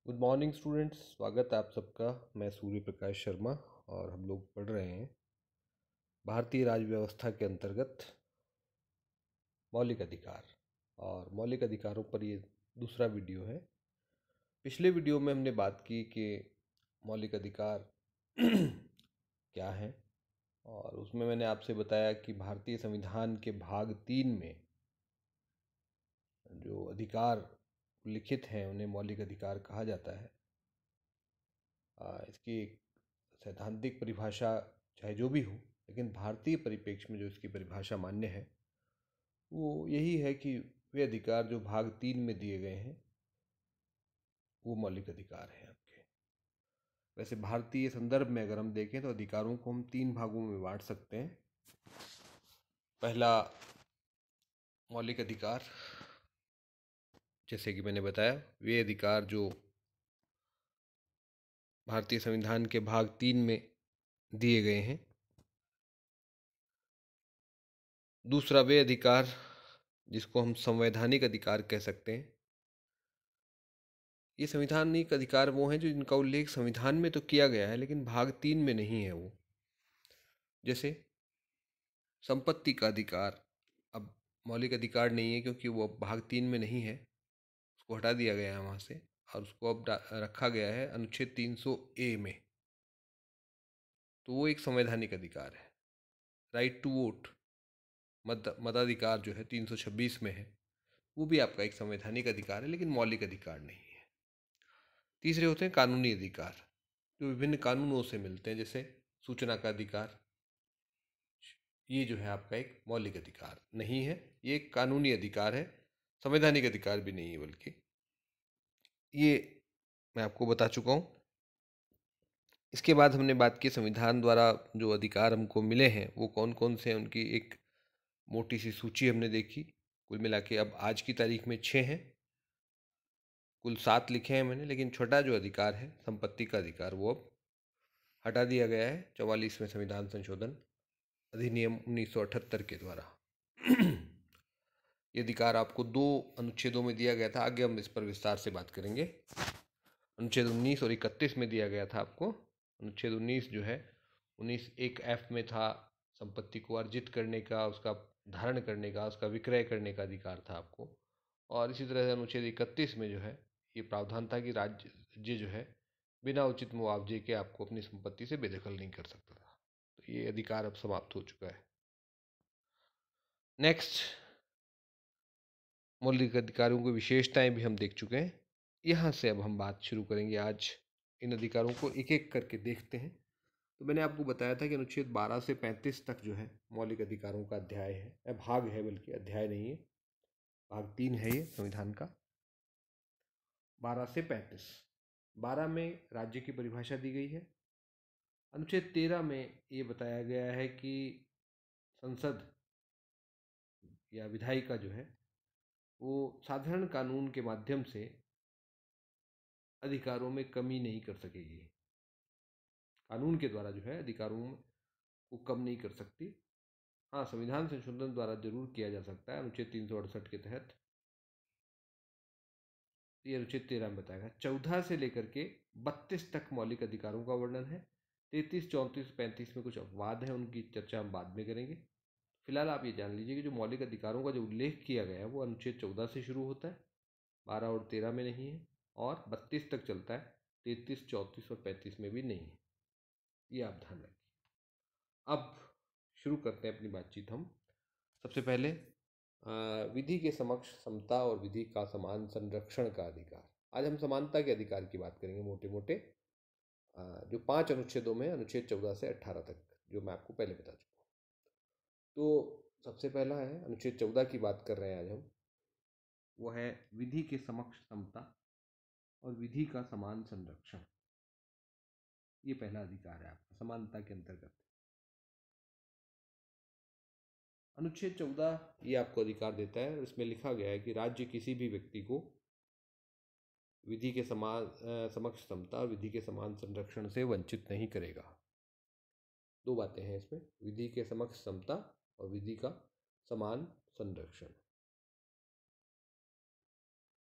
Good morning students, स्वागत है आप सबका। मैं सूर्य प्रकाश शर्मा और हम लोग पढ़ रहे हैं भारतीय राज्य व्यवस्था के अंतर्गत मौलिक अधिकार। और मौलिक अधिकारों पर ये दूसरा वीडियो है। पिछले वीडियो में हमने बात की कि मौलिक अधिकार क्या है, और उसमें मैंने आपसे बताया कि भारतीय संविधान के भाग 3 में जो अधिकार लिखित हैं उन्हें मौलिक अधिकार कहा जाता है। इसकी एक सैद्धांतिक परिभाषा चाहे जो भी हो, लेकिन भारतीय परिप्रेक्ष्य में जो इसकी परिभाषा मान्य है वो यही है कि वे अधिकार जो भाग 3 में दिए गए हैं वो मौलिक अधिकार हैं आपके। वैसे भारतीय संदर्भ में अगर हम देखें तो अधिकारों को हम 3 भागों में बांट सकते हैं। पहला, मौलिक अधिकार, जैसे कि मैंने बताया, वे अधिकार जो भारतीय संविधान के भाग 3 में दिए गए हैं। दूसरा, वे अधिकार जिसको हम संवैधानिक अधिकार कह सकते हैं। ये संवैधानिक अधिकार वो हैं जो जिनका उल्लेख संविधान में तो किया गया है लेकिन भाग 3 में नहीं है वो। जैसे संपत्ति का अधिकार अब मौलिक अधिकार नहीं है क्योंकि वो अब भाग 3 में नहीं है, उसको हटा दिया गया है वहाँ से और उसको अब रखा गया है अनुच्छेद 300A में। तो वो एक संवैधानिक अधिकार है। राइट टू वोट, मताधिकार जो है 326 में है, वो भी आपका एक संवैधानिक अधिकार है लेकिन मौलिक अधिकार नहीं है। तीसरे होते हैं कानूनी अधिकार, जो विभिन्न कानूनों से मिलते हैं, जैसे सूचना का अधिकार। ये जो है आपका एक मौलिक अधिकार नहीं है, ये एक कानूनी अधिकार है, संवैधानिक अधिकार भी नहीं है बल्कि। ये मैं आपको बता चुका हूँ। इसके बाद हमने बात की संविधान द्वारा जो अधिकार हमको मिले हैं वो कौन कौन से हैं, उनकी एक मोटी सी सूची हमने देखी। कुल मिला के अब आज की तारीख में 6 हैं, कुल 7 लिखे हैं मैंने, लेकिन छोटा जो अधिकार है संपत्ति का अधिकार वो अब हटा दिया गया है 44वें संविधान संशोधन अधिनियम 1978 के द्वारा। ये अधिकार आपको 2 अनुच्छेदों में दिया गया था, आगे हम इस पर विस्तार से बात करेंगे। अनुच्छेद 19 और 31 में दिया गया था आपको। अनुच्छेद 19 जो है 19(1)(f) में था, संपत्ति को अर्जित करने का, उसका धारण करने का, उसका विक्रय करने का अधिकार था आपको। और इसी तरह से अनुच्छेद 31 में जो है ये प्रावधान था कि राज्य जो है बिना उचित मुआवजे के आपको अपनी संपत्ति से बेदखल नहीं कर सकता था। तो ये अधिकार अब समाप्त हो चुका है। नेक्स्ट, मौलिक अधिकारों की विशेषताएं भी हम देख चुके हैं। यहाँ से अब हम बात शुरू करेंगे। आज इन अधिकारों को एक एक करके देखते हैं। तो मैंने आपको बताया था कि अनुच्छेद 12 से 35 तक जो है मौलिक अधिकारों का अध्याय है, भाग है, बल्कि अध्याय नहीं है, भाग 3 है ये संविधान का। 12 से 35, 12 में राज्य की परिभाषा दी गई है। अनुच्छेद 13 में ये बताया गया है कि संसद या विधायिका जो है वो साधारण कानून के माध्यम से अधिकारों में कमी नहीं कर सकेगी, कानून के द्वारा जो है अधिकारों को कम नहीं कर सकती। हाँ, संविधान संशोधन द्वारा जरूर किया जा सकता है अनुच्छेद 368 के तहत। ये अनुच्छेद 13 में बताएगा। 14 से लेकर के 32 तक मौलिक अधिकारों का वर्णन है। 33, 34, 35 में कुछ अपवाद हैं, उनकी चर्चा हम बाद में करेंगे। फिलहाल आप ये जान लीजिए कि जो मौलिक अधिकारों का जो उल्लेख किया गया है वो अनुच्छेद 14 से शुरू होता है, 12 और 13 में नहीं है, और 32 तक चलता है, 33, 34 और 35 में भी नहीं है। ये आप ध्यान रखिए। अब शुरू करते हैं अपनी बातचीत हम। सबसे पहले विधि के समक्ष समता और विधि का समान संरक्षण का अधिकार। आज हम समानता के अधिकार की बात करेंगे मोटे मोटे, जो 5 अनुच्छेदों में, अनुच्छेद 14 से 18 तक, जो मैं आपको पहले बता चुका हूँ। तो सबसे पहला है, अनुच्छेद 14 की बात कर रहे हैं आज हम, वो है विधि के समक्ष समता और विधि का समान संरक्षण। ये पहला अधिकार है आपका समानता के अंतर्गत। अनुच्छेद 14 ये आपको अधिकार देता है, इसमें लिखा गया है कि राज्य किसी भी व्यक्ति को विधि के समान समक्ष समता और विधि के समान संरक्षण से वंचित नहीं करेगा। 2 बातें हैं इसमें, विधि के समक्ष समता और विधि का समान संरक्षण।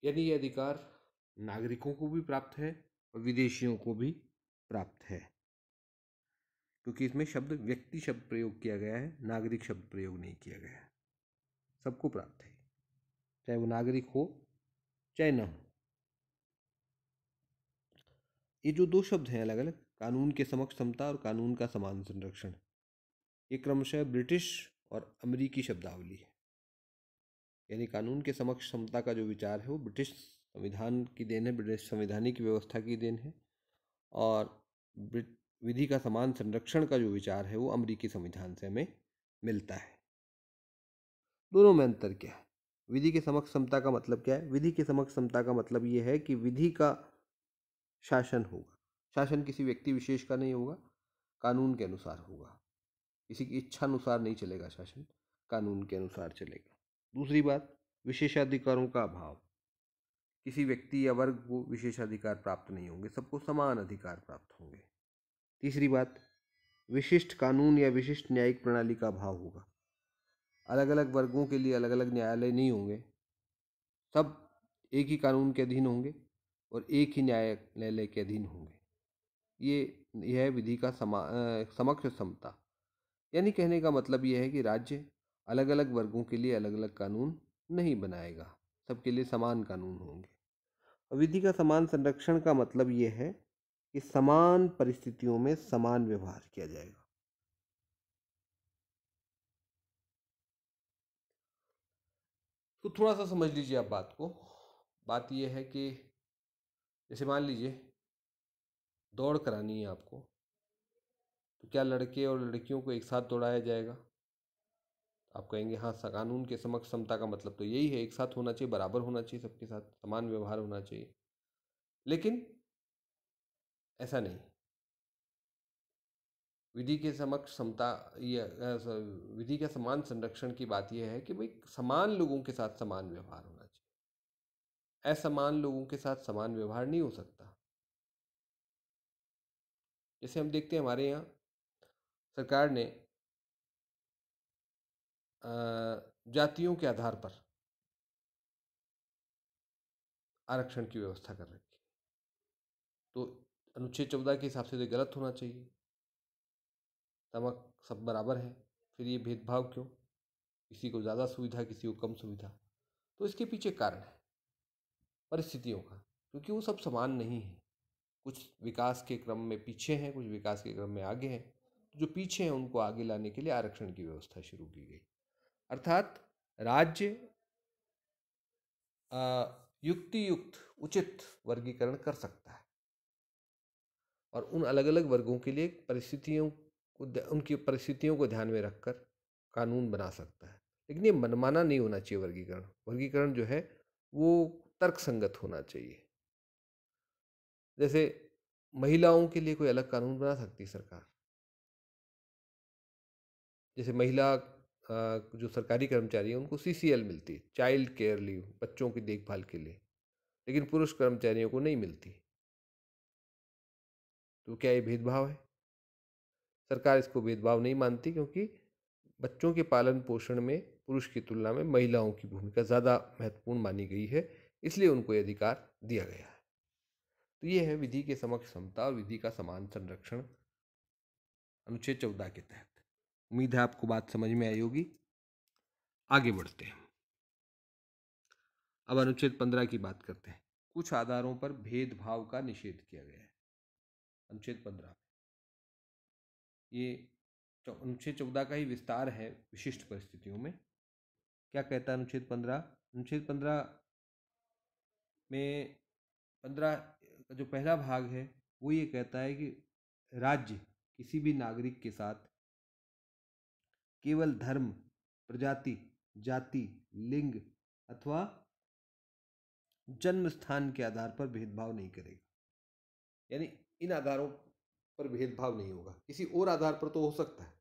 यानी ये अधिकार नागरिकों को भी प्राप्त है और विदेशियों को भी प्राप्त है, क्योंकि इसमें शब्द व्यक्ति शब्द प्रयोग किया गया है, नागरिक शब्द प्रयोग नहीं किया गया है। सबको प्राप्त है, चाहे वो नागरिक हो चाहे न हो। ये जो दो शब्द हैं अलग अलग, कानून के समक्ष समता और कानून का समान संरक्षण, ये क्रमशः ब्रिटिश और अमेरिकी शब्दावली है। यानी कानून के समक्ष समता का जो विचार है वो ब्रिटिश संविधान की देन है, ब्रिटिश संवैधानिक व्यवस्था की देन है, और विधि का समान संरक्षण का जो विचार है वो अमेरिकी संविधान से हमें मिलता है। दोनों में अंतर क्या है? विधि के समक्ष समता का मतलब क्या है? विधि के समक्ष समता का मतलब ये है कि विधि का शासन होगा, शासन किसी व्यक्ति विशेष का नहीं होगा, कानून के अनुसार होगा, किसी की इच्छा अनुसार नहीं चलेगा शासन, कानून के अनुसार चलेगा। दूसरी बात, विशेषाधिकारों का अभाव, किसी व्यक्ति या वर्ग को विशेषाधिकार प्राप्त नहीं होंगे, सबको समान अधिकार प्राप्त होंगे। तीसरी बात, विशिष्ट कानून या विशिष्ट न्यायिक प्रणाली का अभाव होगा, अलग अलग वर्गों के लिए अलग अलग न्यायालय नहीं होंगे, सब एक ही कानून के अधीन होंगे और एक ही न्यायालय के अधीन होंगे। यह है विधि का समक्ष समता। यानी कहने का मतलब यह है कि राज्य अलग अलग वर्गों के लिए अलग अलग कानून नहीं बनाएगा, सबके लिए समान कानून होंगे। विधि का समान संरक्षण का मतलब यह है कि समान परिस्थितियों में समान व्यवहार किया जाएगा। तो थोड़ा सा समझ लीजिए आप बात को। बात यह है कि जैसे मान लीजिए दौड़ करानी है आपको, तो क्या लड़के और लड़कियों को एक साथ दौड़ाया जाएगा? आप कहेंगे हाँ, कानून के समक्ष समता का मतलब तो यही है, एक साथ होना चाहिए, बराबर होना चाहिए, सबके साथ समान व्यवहार होना चाहिए। लेकिन ऐसा नहीं। विधि के समक्ष समता या विधि के समान संरक्षण की बात यह है कि भाई समान लोगों के साथ समान व्यवहार होना चाहिए, असमान लोगों के साथ समान व्यवहार नहीं हो सकता। जैसे हम देखते हैं हमारे यहाँ सरकार ने जातियों के आधार पर आरक्षण की व्यवस्था कर रखी है, तो अनुच्छेद 14 के हिसाब से तो गलत होना चाहिए, तमक सब बराबर है, फिर ये भेदभाव क्यों? किसी को ज़्यादा सुविधा, किसी को कम सुविधा। तो इसके पीछे कारण है परिस्थितियों का, क्योंकि वो सब समान नहीं है। कुछ विकास के क्रम में पीछे हैं, कुछ विकास के क्रम में आगे हैं। तो जो पीछे हैं उनको आगे लाने के लिए आरक्षण की व्यवस्था शुरू की गई। अर्थात राज्य युक्ति युक्त उचित वर्गीकरण कर सकता है और उन अलग अलग वर्गों के लिए परिस्थितियों को, उनकी परिस्थितियों को ध्यान में रखकर कानून बना सकता है। लेकिन ये मनमाना नहीं होना चाहिए। वर्गीकरण वर्गीकरण जो है वो तर्कसंगत होना चाहिए। जैसे महिलाओं के लिए कोई अलग कानून बना सकती है सरकार। जैसे महिला जो सरकारी कर्मचारी है उनको CCL मिलती है, चाइल्ड केयर लीव, बच्चों की देखभाल के लिए, लेकिन पुरुष कर्मचारियों को नहीं मिलती। तो क्या ये भेदभाव है? सरकार इसको भेदभाव नहीं मानती, क्योंकि बच्चों के पालन पोषण में पुरुष की तुलना में महिलाओं की भूमिका ज़्यादा महत्वपूर्ण मानी गई है, इसलिए उनको ये अधिकार दिया गया है। तो ये है विधि के समक्ष समता और विधि का समान संरक्षण अनुच्छेद 14 के तहत। उम्मीद है आपको बात समझ में आई होगी। आगे बढ़ते हैं। अब अनुच्छेद 15 की बात करते हैं। कुछ आधारों पर भेदभाव का निषेध किया गया है अनुच्छेद 15। ये अनुच्छेद 14 का ही विस्तार है विशिष्ट परिस्थितियों में। क्या कहता है अनुच्छेद 15? अनुच्छेद 15 में 15 का जो पहला भाग है वो ये कहता है कि राज्य किसी भी नागरिक के साथ केवल धर्म, प्रजाति, जाति, लिंग अथवा जन्म स्थान के आधार पर भेदभाव नहीं करेगा। यानी इन आधारों पर भेदभाव नहीं होगा। किसी और आधार पर तो हो सकता है,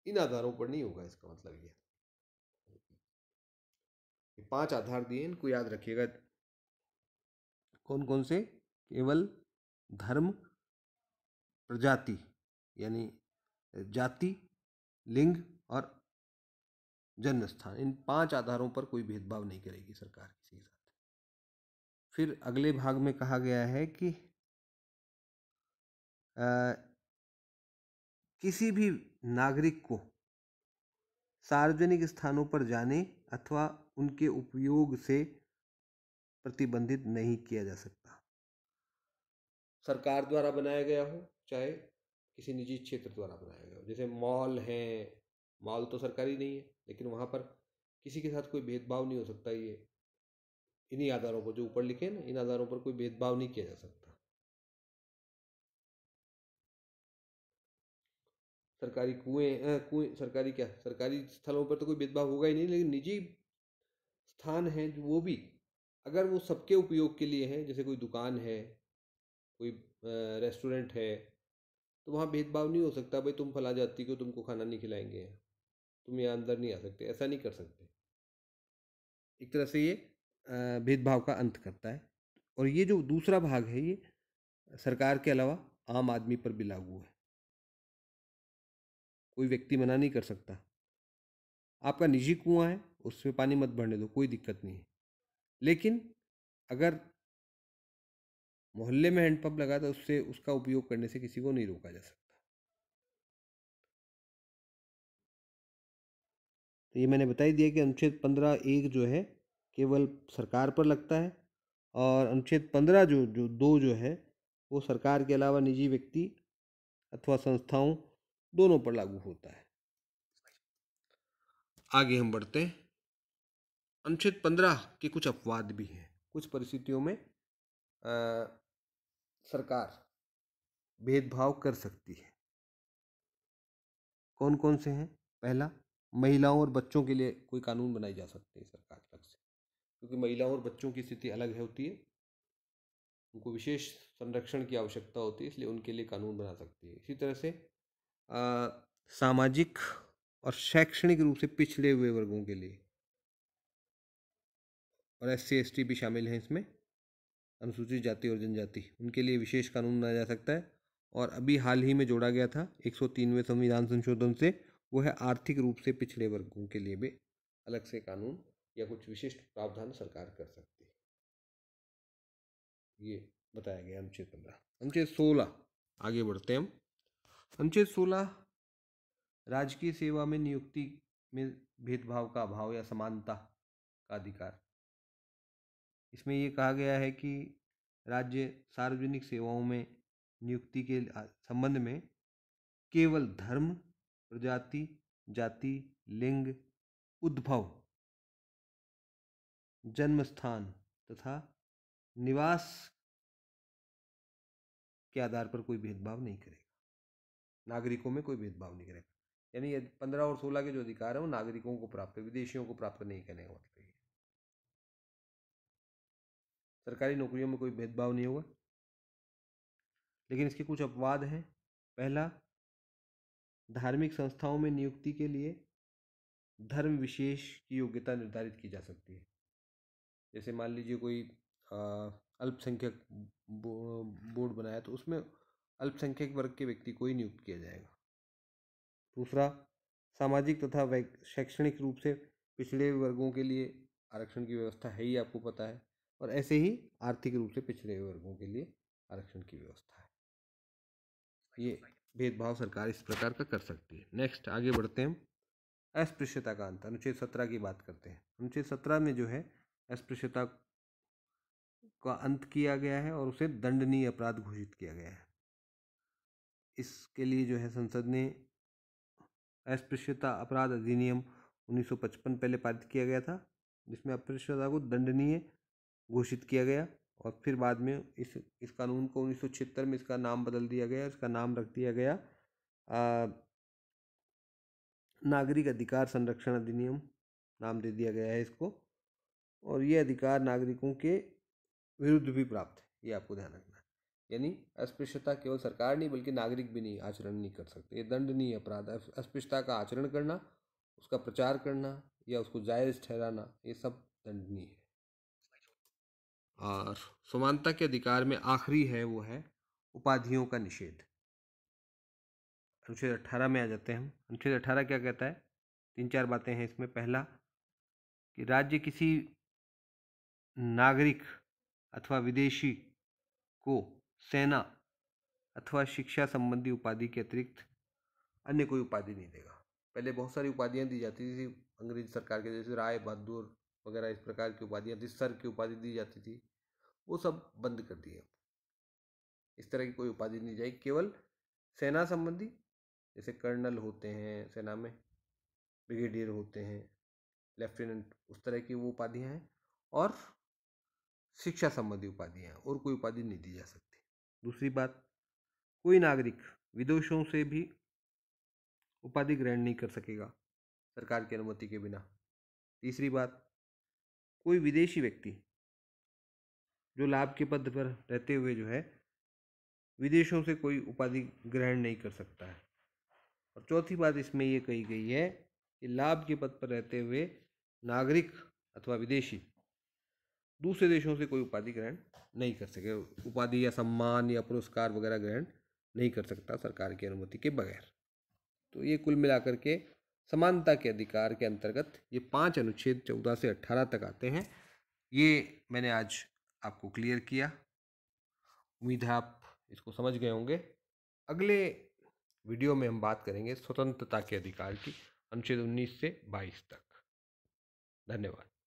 इन आधारों पर नहीं होगा। इसका मतलब ये 5 आधार दिए, इनको याद रखिएगा। कौन कौन से? केवल धर्म, प्रजाति यानी जाति, लिंग और जन्म स्थान, इन 5 आधारों पर कोई भेदभाव नहीं करेगी सरकार किसी के साथ। फिर अगले भाग में कहा गया है कि किसी भी नागरिक को सार्वजनिक स्थानों पर जाने अथवा उनके उपयोग से प्रतिबंधित नहीं किया जा सकता। सरकार द्वारा बनाया गया हो चाहे किसी निजी क्षेत्र द्वारा बनाया गया हो। जैसे मॉल हैं, मॉल तो सरकारी नहीं है लेकिन वहाँ पर किसी के साथ कोई भेदभाव नहीं हो सकता। ये इन्हीं आधारों पर जो ऊपर लिखे हैं ना, इन आधारों पर कोई भेदभाव नहीं किया जा सकता। सरकारी कुएं सरकारी क्या, सरकारी स्थलों पर तो कोई भेदभाव होगा ही नहीं, लेकिन निजी स्थान हैं जो वो भी, अगर वो सबके उपयोग के लिए हैं, जैसे कोई दुकान है, कोई रेस्टोरेंट है, तो वहाँ भेदभाव नहीं हो सकता। भाई तुम फला जाति को तुमको खाना नहीं खिलाएंगे, तुम यहाँ अंदर नहीं आ सकते, ऐसा नहीं कर सकते। एक तरह से ये भेदभाव का अंत करता है। और ये जो दूसरा भाग है ये सरकार के अलावा आम आदमी पर भी लागू है। कोई व्यक्ति मना नहीं कर सकता। आपका निजी कुआं है, उसमें पानी मत भरने दो, कोई दिक्कत नहीं है। लेकिन अगर मोहल्ले में हैंडपंप लगा तो उससे उसका उपयोग करने से किसी को नहीं रोका जा सकता। तो ये मैंने बता ही दिया कि अनुच्छेद 15(1) जो है केवल सरकार पर लगता है, और अनुच्छेद 15 जो जो 2 जो है वो सरकार के अलावा निजी व्यक्ति अथवा संस्थाओं दोनों पर लागू होता है। आगे हम बढ़ते हैं। अनुच्छेद 15 के कुछ अपवाद भी हैं। कुछ परिस्थितियों में सरकार भेदभाव कर सकती है। कौन कौन से हैं? पहला, महिलाओं और बच्चों के लिए कोई कानून बनाई जा सकती है सरकार तरफ से, क्योंकि महिलाओं और बच्चों की स्थिति अलग है होती है, उनको विशेष संरक्षण की आवश्यकता होती है, इसलिए उनके लिए कानून बना सकती है। इसी तरह से सामाजिक और शैक्षणिक रूप से पिछड़े हुए वर्गों के लिए, और SC ST भी शामिल हैं इसमें, अनुसूचित जाति और जनजाति, उनके लिए विशेष कानून बनाया जा सकता है। और अभी हाल ही में जोड़ा गया था 103वें संविधान संशोधन से, वो है आर्थिक रूप से पिछड़े वर्गों के लिए भी अलग से कानून या कुछ विशिष्ट प्रावधान सरकार कर सकती है। ये बताया गया अनुच्छेद 15। अनुच्छेद 16, आगे बढ़ते हैं हम। अनुच्छेद 16 राजकीय सेवा में नियुक्ति में भेदभाव का अभाव या समानता का अधिकार। इसमें ये कहा गया है कि राज्य सार्वजनिक सेवाओं में नियुक्ति के संबंध में केवल धर्म, प्रजाति, जाति, लिंग, उद्भव, जन्म स्थान तथा निवास के आधार पर कोई भेदभाव नहीं करेगा। नागरिकों में कोई भेदभाव नहीं करेगा। यानी ये 15 और 16 के जो अधिकार है वो नागरिकों को प्राप्त है, विदेशियों को प्राप्त नहीं करने का मतलब ये। सरकारी नौकरियों में कोई भेदभाव नहीं होगा। लेकिन इसके कुछ अपवाद हैं। पहला, धार्मिक संस्थाओं में नियुक्ति के लिए धर्म विशेष की योग्यता निर्धारित की जा सकती है। जैसे मान लीजिए कोई अल्पसंख्यक बोर्ड बनाया तो उसमें अल्पसंख्यक वर्ग के व्यक्ति को ही नियुक्त किया जाएगा। दूसरा, सामाजिक तथा शैक्षणिक रूप से पिछड़े वर्गों के लिए आरक्षण की व्यवस्था है ही, आपको पता है। और ऐसे ही आर्थिक रूप से पिछड़े वर्गों के लिए आरक्षण की व्यवस्था है। ये भेदभाव सरकार इस प्रकार का कर सकती है। नेक्स्ट, आगे बढ़ते हैं। अस्पृश्यता का अंत, अनुच्छेद 17 की बात करते हैं। अनुच्छेद 17 में जो है अस्पृश्यता का अंत किया गया है और उसे दंडनीय अपराध घोषित किया गया है। इसके लिए जो है संसद ने अस्पृश्यता अपराध अधिनियम 1955 पहले पारित किया गया था, जिसमें अस्पृश्यता को दंडनीय घोषित किया गया। और फिर बाद में इस कानून को 1976 में इसका नाम बदल दिया गया। इसका नाम रख दिया गया नागरिक अधिकार संरक्षण अधिनियम, नाम दे दिया गया है इसको। और ये अधिकार नागरिकों के विरुद्ध भी प्राप्त है, ये आपको ध्यान रखना है। यानी अस्पृश्यता केवल सरकार नहीं बल्कि नागरिक भी नहीं आचरण नहीं कर सकते। ये दंडनीय अपराध है। अस्पृश्यता का आचरण करना, उसका प्रचार करना या उसको जायज़ ठहराना, ये सब दंडनीय है। और समानता के अधिकार में आखिरी है वो है उपाधियों का निषेध। अनुच्छेद 18 में आ जाते हैं हम। अनुच्छेद 18 क्या कहता है? 3-4 बातें हैं इसमें। पहला, कि राज्य किसी नागरिक अथवा विदेशी को सेना अथवा शिक्षा संबंधी उपाधि के अतिरिक्त अन्य कोई उपाधि नहीं देगा। पहले बहुत सारी उपाधियां दी जाती थी अंग्रेज सरकार के, जैसे राय बहादुर वगैरह इस प्रकार की उपाधियां थी, सर की उपाधि दी जाती थी, वो सब बंद कर दिए। इस तरह की कोई उपाधि नहीं जाएगी, केवल सेना संबंधी, जैसे कर्नल होते हैं सेना में, ब्रिगेडियर होते हैं, लेफ्टिनेंट, उस तरह की वो उपाधियां हैं, और शिक्षा संबंधी उपाधियां हैं, और कोई उपाधि नहीं दी जा सकती। दूसरी बात, कोई नागरिक विदेशों से भी उपाधि ग्रहण नहीं कर सकेगा सरकार की अनुमति के बिना। तीसरी बात, कोई विदेशी व्यक्ति जो लाभ के पद पर रहते हुए जो है विदेशों से कोई उपाधि ग्रहण नहीं कर सकता है। और चौथी बात इसमें ये कही गई है कि लाभ के पद पर रहते हुए नागरिक अथवा विदेशी दूसरे देशों से कोई उपाधि ग्रहण नहीं कर सके, उपाधि या सम्मान या पुरस्कार वगैरह ग्रहण नहीं कर सकता सरकार की अनुमति के बगैर। तो ये कुल मिलाकर के समानता के अधिकार के अंतर्गत ये 5 अनुच्छेद 14 से 18 तक आते हैं। ये मैंने आज आपको क्लियर किया, उम्मीद है आप इसको समझ गए होंगे। अगले वीडियो में हम बात करेंगे स्वतंत्रता के अधिकार की, अनुच्छेद 19 से 22 तक। धन्यवाद।